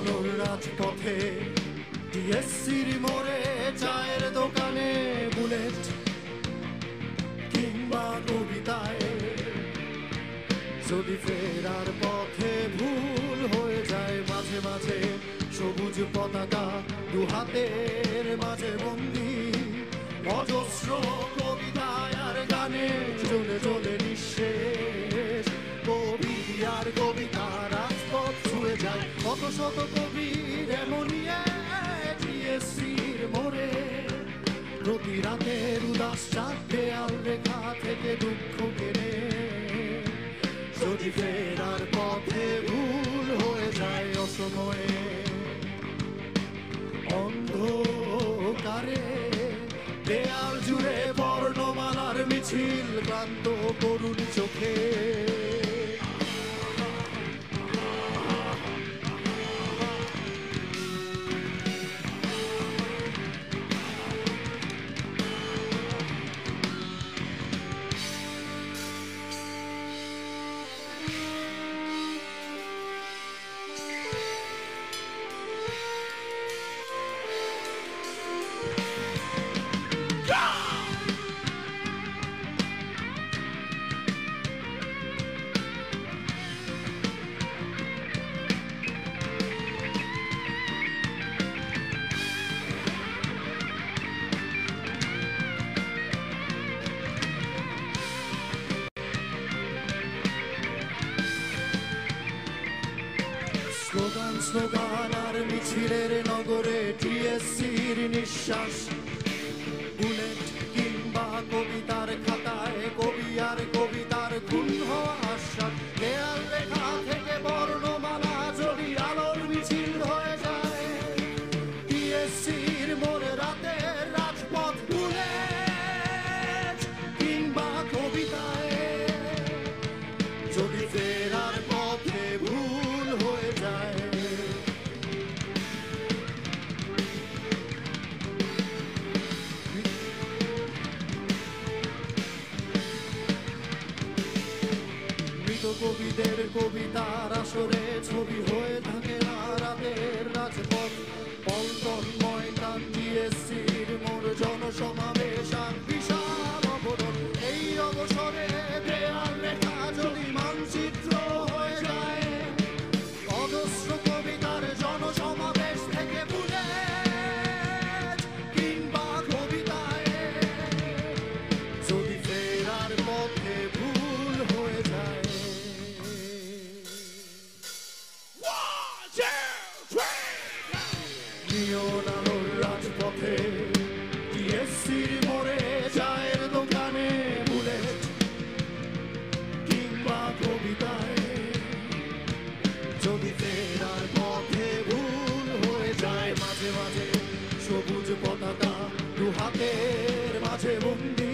আলোর রাজপথে টিএসসির মোড়ে চায়ের দোকানে বুলেট কিংবা কবিতায় যদি ফেরার পথে ভুল হয়ে যায় মাঝে মাঝে সবুজ পতাকা দু হাতের মাঝে বন্দি অজস্র কবিতায় আর গানে চলে চলে নিঃশেষ কবি আর কবিতা রাজপথ ছুঁয়ে যায় কত শত কবির এমনই টিএসসির মোড়ে প্রতি রাতের উদাস চার দেয়াল রেখা থেকে দুঃখ কেড়ে যদি ফেরার পথে ভুল হয়ে যায় অসময়ে অন্ধকারে দেয়াল জুড়ে বর্ণমালার মিছিল ক্লান্ত করুণ চোখে স্লোগান স্লোগান আর মিছিলের নগরে টিএসসির নিঃশ্বাস বুলেট কিংবা কবিতার খাতায় কবি আর কবিতার খুন হওয়া আশ্বাস দেয়াল লেখা থেকে বর্ণমালা যদি আলোর মিছিল হয়ে যায় টিএসসির মোড়ে রাতের রাজপথ বুলেট কিংবা কবিতায় যদি ফেরার পথে ভুল হয়ে যায় মৃত কবিদের কবিতার আসরে ছবি হয়ে থাকে না রাতের রাজপথ পল্টন ময়দান টিএসসির মোড় জনসমাবেশ আর বিশাল অবরোধ এই অবসরে দেয়াল লেখা যদি মানচিত্র হয়ে যায় অজস্র কবিতার জনসমাবেশ থেকে বুলেট কিংবা কবিতায় যদি ফেরার পথে ভুল হয়ে যায় নিয়ন আলোর রাজপথে টিএসসির মোড়ে চায়ের দোকানে বুলেট কিংবা কবিতায় যদি ফেরার পথে ভুল হয়ে যায় মাঝে মাঝে সবুজ পতাকা দু হাতের মাঝে বন্দি